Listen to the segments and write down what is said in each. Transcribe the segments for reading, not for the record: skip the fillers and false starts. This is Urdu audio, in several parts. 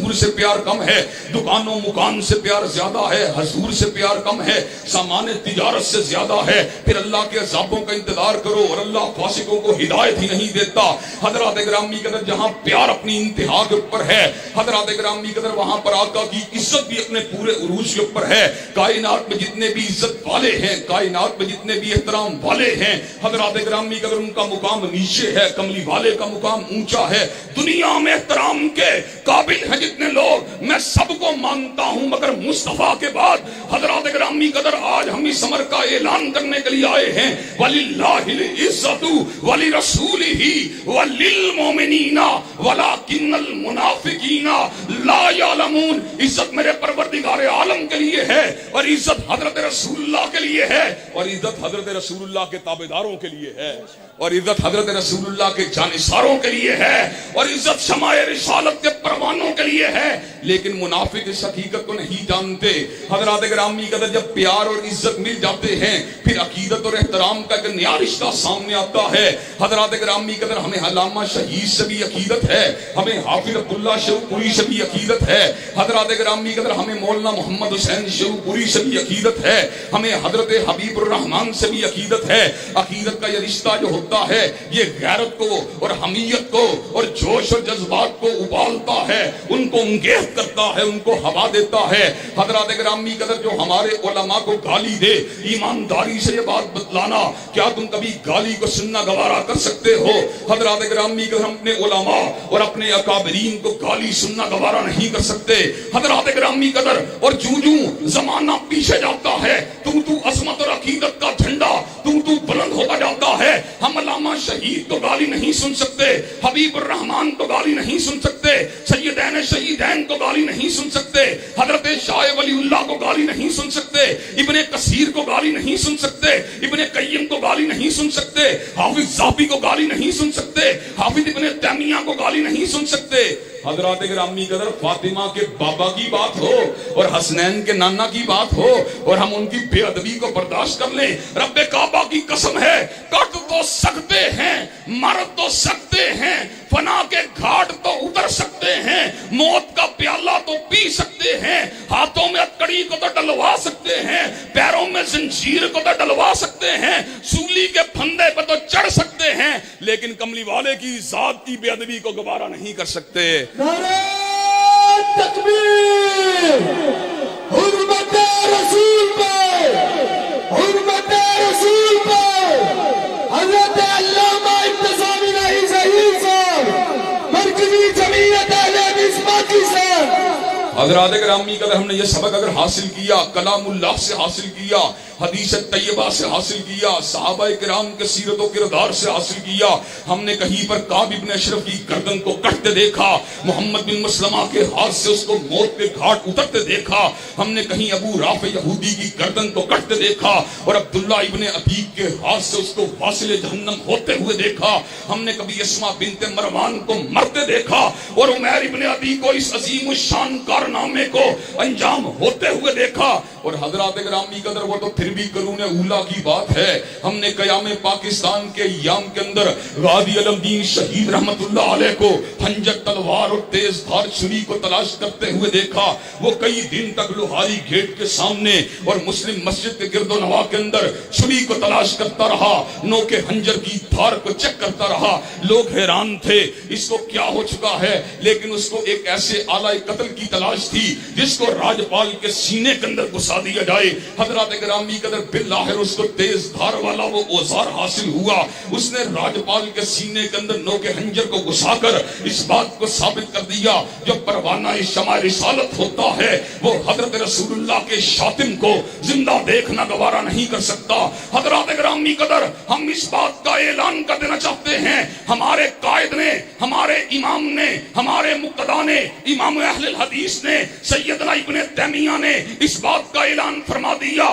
حضور سے پیار کم ہے، دکان و مکان سے پیار زیادہ ہے، حضور سے پیار کم ہے، سامان تجارت سے زیادہ ہے، پھر اللہ کے عذابوں کا انتظار کرو اور اللہ فاسقوں کو ہدایت ہی نہیں دیتا۔ حضرات گرامی قدر جہاں پیار اپنی انتہا کے اوپر ہے، حضرات گرامی قدر وہاں پر آقا کی عزت بھی اپنے پورے عروج کے اوپر ہے۔ کائنات میں جتنے بھی عزت والے ہیں، کائنات میں جتنے بھی احترام والے ہیں، حضرات گرامی قدر ان کا مقام نیچے ہے، کملی والے کا مقام اونچا ہے۔ دنیا میں احترام کے قابل ہیں جتنے لوگ، میں سب کو مانتا ہوں، مگر مصطفیٰ کے بعد حضرات گرامی قدر آج ہم اس امر کا اعلان کرنے کے لیے آئے ہیں، وَلِلَّهِ الْعِزَّةُ وَلِرَسُولِهِ وَلِلْمُؤْمِنِينَ وَلَكِنَّ الْمُنَافِقِينَ لَا يَعْلَمُونَ۔ عزت میرے پروردگار عالم کے لیے ہے، اور عزت حضرت رسول اللہ کے لیے ہے، اور عزت حضرت رسول اللہ کے تابعداروں کے لیے ہے، اور عزت حضرت رسول اللہ کے جانثاروں کے لیے ہے، اور عزت شمع رسالت کے پروانوں کے لیے ہے، لیکن منافق اس حقیقت کو نہیں جانتے۔ حضرات گرامی قدر جب پیار اور عزت مل جاتے ہیں، پھر عقیدت اور احترام کا ایک نیا رشتہ سامنے آتا ہے۔ حضرات گرامی قدر ہمیں علامہ شہید سے بھی عقیدت ہے، ہمیں حافظ عبداللہ شیخوپوری سے بھی عقیدت ہے، حضرات گرامی قدر ہمیں مولانا محمد حسین شیخوپوری سے بھی عقیدت ہے، ہمیں حضرت حبیب الرحمان سے بھی عقیدت ہے۔ عقیدت کا یہ رشتہ جو ہوتا ہے، یہ غیرت کو اور حمیت کو اور جوش اور جذبات کو ابالتا ہے، ان کو انگیز کرتا ہے، ان کو ہوا دیتا ہے۔ حضرات گرامی قدر جو ہمارے علماء کو گالی دے، ایمانداری سے یہ بات بتلانا، کیا تم کبھی گالی کو سننا گوارا کر سکتے ہو؟ حضرات گرامی قدر ہم اپنے علماء اور اپنے اکابرین کو گالی سننا گوارا نہیں کر سکتے۔ حضرات گرامی قدر اور جو زمانہ پیچھے جاتا ہے، تو عظمت اور عقیدت کا جھنڈا تو بلند ہوتا جاتا ہے، ہم علامہ شہید کو گالی نہیں سن سکتے، حبیب الرحمان کو گالی نہیں سن سکتے، سیدین شہیدین کو گالی نہیں سن سکتے، حضرت شاہ ولی اللہ کو گالی نہیں سن سکتے، ابن کثیر کو گالی نہیں سن سکتے، ابن قیم کو گالی نہیں سن سکتے، حافظ ذہبی کو گالی نہیں سن سکتے، حافظ ابن تیمیہ کو گالی نہیں سن سکتے۔ حضرات گرامی قدر فاطمہ کے بابا کی بات ہو اور حسنین کے نانا کی بات ہو اور ہم ان کی بے ادبی کو برداشت کر لیں، رب کعبہ کی قسم ہے، کٹ تو سکتے ہیں، مر تو سکتے ہیں، فنا کے گھاٹ تو اتر سکتے ہیں، موت کا پیالہ تو پی سکتے ہیں، ہاتھوں میں ہتکڑی کو تو ڈلوا سکتے ہیں، پیروں میں زنجیر کو تو ڈلوا سکتے ہیں، سولی کے پھندے پہ تو چڑھ سکتے ہیں، لیکن کملی والے کی ذات کی بے ادبی کو گوارا نہیں کر سکتے۔ نعرہ تکبیر، حرمت رسول پہ، حرمت رسول پہ، حضرت علامہ انتظامی نہیں ظہیر صاحب، مرکزی جمعیت اہل حدیث پاکستان۔ حضرات گرامی قدر ہم نے یہ سبق اگر حاصل کیا، کلام اللہ سے حاصل کیا، حدیث طیبہ سے حاصل کیا، صحابہ کرام کے سیرت و کردار سے حاصل کیا، ہم نے کہیں پر کعب ابن اشرف کی گردن کو کٹتے دیکھا، محمد بن مسلمہ کے ہاتھ سے اس کو موت کے گھاٹ اترتے دیکھا، ہم نے کہیں ابو رافع یہودی کی گردن کو کٹتے دیکھا اور عبداللہ ابن عتیق کے ہاتھ سے اس کو واصل جہنم ہوتے ہوئے دیکھا، ہم نے کبھی اسماء بنت مروان کو مرتے دیکھا اور عمیر ابن عدی کو اس عظیم الشان کارنامے کو انجام ہوتے ہوئے دیکھا۔ اور حضرات گرامی قدر وہ تو پھر بھی قرون اولا کی بات ہے، ہم نے قیام پاکستان کے ایام کے اندر غازی علم دین شہید رحمت اللہ علیہ کو خنجر تلوار اور تیز دھار چھری کو تلاش کرتے ہوئے دیکھا، وہ کئی دن تک لوہاری گیٹ کے سامنے اور مسلم مسجد کے گرد و نواح کے اندر چھری کو تلاش کرتا رہا، نوکے خنجر کی دھار کو چیک کرتا رہا، لوگ حیران تھے اس کو کیا ہو چکا ہے، لیکن اس کو ایک ایسے آلہ قتل کی تلاش تھی جس کو راجپال کے سینے کے اندر گھسا دیا جائے۔ حضرات گرامی قدر بالآخر اس کو تیز دھار والا وہ اوزار حاصل ہوا، اس نے راجپال کے سینے کے اندر نوکے خنجر کو گھسا کر اس بات کو ثابت کر دیا، جو پروانہ شمع رسالت ہوتا ہے وہ حضرت رسول اللہ کے شاتم کو زندہ دیکھنا گوارا نہیں کر سکتا۔ حضرات گرامی قدر ہم اس بات کا اعلان کر دینا چاہتے ہیں، ہمارے قائد نے، ہمارے امام نے، ہمارے مقتدا نے، امام اہل الحدیث نے، سیدنا ابن تیمیہ نے اس بات کا اعلان فرما دیا،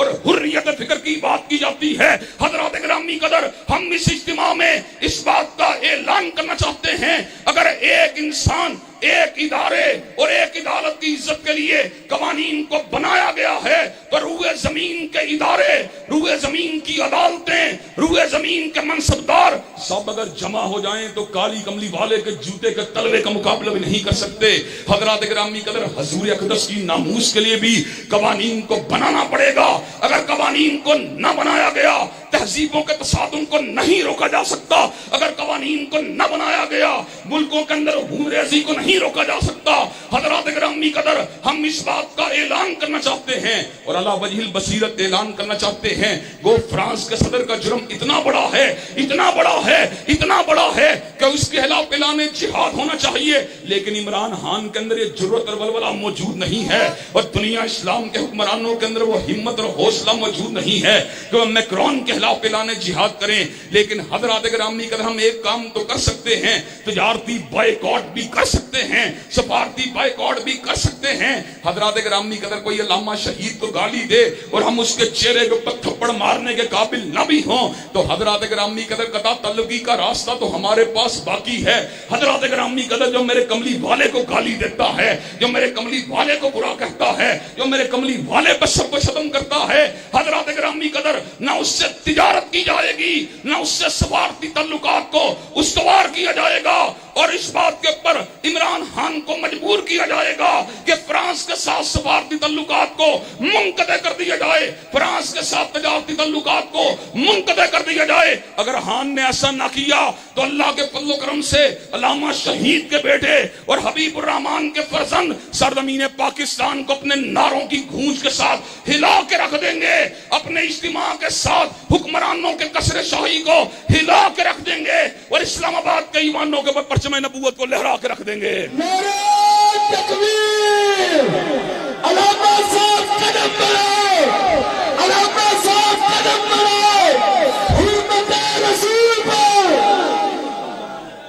اور حریت فکر کی بات کی جاتی ہے. حضرات گرامی قدر، ہم اس اجتماع میں اس بات کا اعلان کرنا چاہتے ہیں، اگر ایک انسان، ایک ادارے اور ایک عدالت کی عزت کے لیے قوانین کو بنایا گیا ہے تو روئے زمین کے ادارے، روئے زمین کی عدالتیں، روئے زمین کے منصبدار سب اگر جمع ہو جائیں تو کالی کملی والے کے جوتے کے تلوے کا مقابلہ بھی نہیں کر سکتے. حضرات گرامی قدر، حضور اقدس کی ناموس کے لیے بھی قوانین کو بنانا پڑے گا. اگر قوانین کو نہ بنایا گیا، تہذیبوں کے تصادم کو نہیں روکا جا سکتا. اگر قوانین کو نہ بنایا گیا، ملکوں کے اندر خون ریزی کو نہیں روکا جا سکتا. حضرات گرامی قدر، ہم اس بات کا اعلان کرنا چاہتے ہیں اور اللہ وجہ البصیرت اعلان کرنا چاہتے ہیں. وہ فرانس کے صدر کا جرم اتنا بڑا ہے، اتنا بڑا ہے، اتنا بڑا ہے کہ اس کے خلاف اعلان جہاد ہونا چاہیے، لیکن عمران خان کے اندر یہ جرأت اور ولولہ موجود نہیں ہے، اور دنیا اسلام کے حکمرانوں کے اندر وہ ہمت اور حوصلہ موجود نہیں ہے کہ وہ میکرون کے خلاف اعلان جہاد کریں. لیکن حضرات گرامی قدر، ہم ایک کام تو کر سکتے ہیں، تجارتی بائیکاٹ بھی کر سکتے ہیں، سفارتی بائیکاٹ بھی کر سکتے ہیں. حضرات گرامی قدر، کوئی علامہ شہید کو گالی دے اور ہم اس کے چہرے کے اوپر تھپڑ مارنے کے قابل نہ بھی ہوں تو حضرات گرامی قدر قطع تعلقی کا راستہ تو ہمارے پاس باقی ہے. حضرات گرامی قدر، جو میرے کملی والے کو گالی دیتا ہے، جو میرے کملی والے کو برا کہتا ہے، جو میرے کملی والے پر سب کو ختم کرتا ہے، حضرات گرامی قدر، نہ اس سے تجارت کی جائے گی، نہ اس سے سفارتی تعلقات کو استوار کیا جائے گا. اور اس بات کے اوپر عمران خان کو مجبور کیا جائے گا کہ فرانس کے ساتھ سفارتی تعلقات کو منقطع کر دیا جائے، فرانس کے ساتھ تجارتی تعلقات کو منقطع کر دیا جائے. اگر خان نے ایسا نہ کیا تو اللہ کے فضل و کرم سے علامہ شہید کے بیٹے اور حبیب الرحمان کے فرزند سرزمین پاکستان کو اپنے نعروں کی گونج کے ساتھ ہلا کے رکھ دیں گے، اپنے اجتماع کے ساتھ حکمرانوں کے قصر شاہی کو ہلا کے رکھ دیں گے اور اسلام آباد کے ایوانوں کے اوپر پرچم نبوت کو لہرا کے رکھ دیں گے. نعرہ تکبیر! علامہ صاحب قدم بڑھائے، علامہ صاحب قدم بڑھائے، حرمت رسول پر.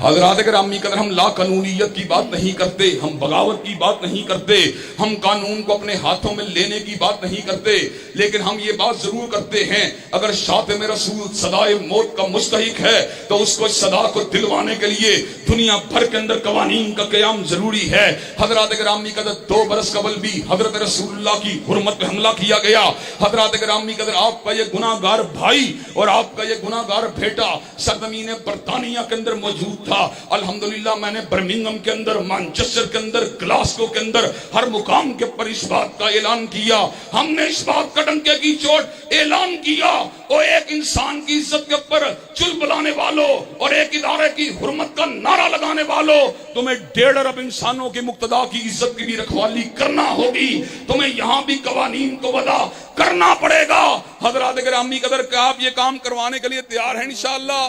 حضرات گرامی قدر، ہم لا قانونیت کی بات نہیں کرتے، ہم بغاوت کی بات نہیں کرتے، ہم قانون کو اپنے ہاتھوں میں لینے کی بات نہیں کرتے، لیکن ہم یہ بات ضرور کرتے ہیں، اگر شاتم رسول صدائے موت کا مستحق ہے تو اس کو صدا کو دلوانے کے لیے دنیا بھر کے اندر قوانین کا قیام ضروری ہے. حضرات گرامی قدر، 2 برس قبل بھی حضرت رسول اللہ کی حرمت پہ حملہ کیا گیا. حضرات گرامی قدر، آپ کا یہ گناہ گار بھائی اور آپ کا یہ گناہ گار بیٹا سرزمین برطانیہ کے اندر موجود تھا. الحمدللہ میں نے برمنگھم کے اندر، مانچسٹر کے اندر، گلاسکو کے اندر ہر مقام کے پر اس بات کا اعلان کیا. ہم نے اس بات کا ڈنکے کی چوٹ اعلان کیا، اور ایک انسان کی عزت کے اوپر چل بلانے والوں اور ایک ادارے کی حرمت کا نعرہ لگانے والوں، تمہیں 1.5 ارب انسانوں کے مقتدا کی عزت کی بھی رکھوالی کرنا ہوگی. تمہیں یہاں بھی قوانین کو وضع کرنا پڑے گا. حضرات گرامی قدر، کیا آپ یہ کام کروانے کے لیے تیار ہیں انشاءاللہ؟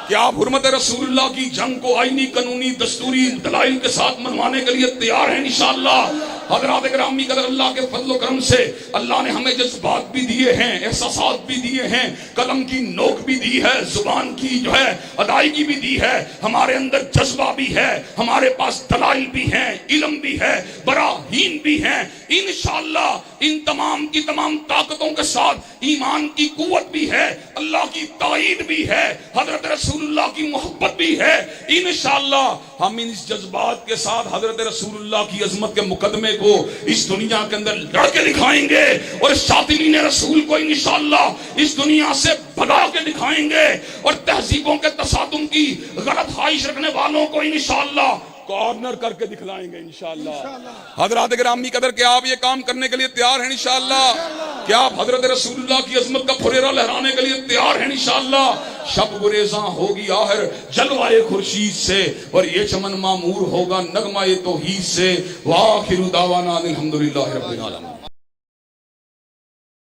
کیا آپ حرمت رسول اللہ کی جنگ کو آئینی، قانونی، دستوری دلائل کے ساتھ منوانے کے لیے تیار ہیں انشاءاللہ؟ حضرات گرامی قدر، اللہ کے فضل و کرم سے اللہ نے ہمیں جذبات بھی دیے ہیں، احساسات بھی دیے ہیں، قلم کی نوک بھی دی ہے، زبان کی جو ہے ادائیگی بھی دی ہے، ہمارے اندر جذبہ بھی ہے، ہمارے پاس دلائل بھی ہیں، علم بھی ہے، براہین بھی ہیں. انشاءاللہ ان تمام کی تمام طاقتوں کے ساتھ ایمان کی قوت بھی ہے، اللہ کی تائید بھی ہے، حضرت رسول اللہ کی محبت بھی ہے. انشاءاللہ ہم ان جذبات کے ساتھ حضرت رسول اللہ کی عظمت کے مقدمے کو اس دنیا کے اندر لڑ کے دکھائیں گے، اور شاطمین رسول کو انشاءاللہ اس دنیا سے بھگا کے دکھائیں گے، اور تہذیبوں کے تصادم کی غلط خواہش رکھنے والوں کو انشاءاللہ کارنر کر کے دکھلائیں گے انشاءاللہ. حضرات گرامی قدر، کیا آپ یہ کام کرنے کے لیے تیار ہیں انشاءاللہ؟ کیا آپ حضرت رسول اللہ کی عظمت کا پھریرا لہرانے کے لیے تیار ہیں انشاءاللہ؟ شب گریزاں ہوگی آخر جلوائے خورشید سے، اور یہ چمن معمور ہوگا نغمہ توحید سے. وآخر دعوانا الحمدللہ رب العالمین.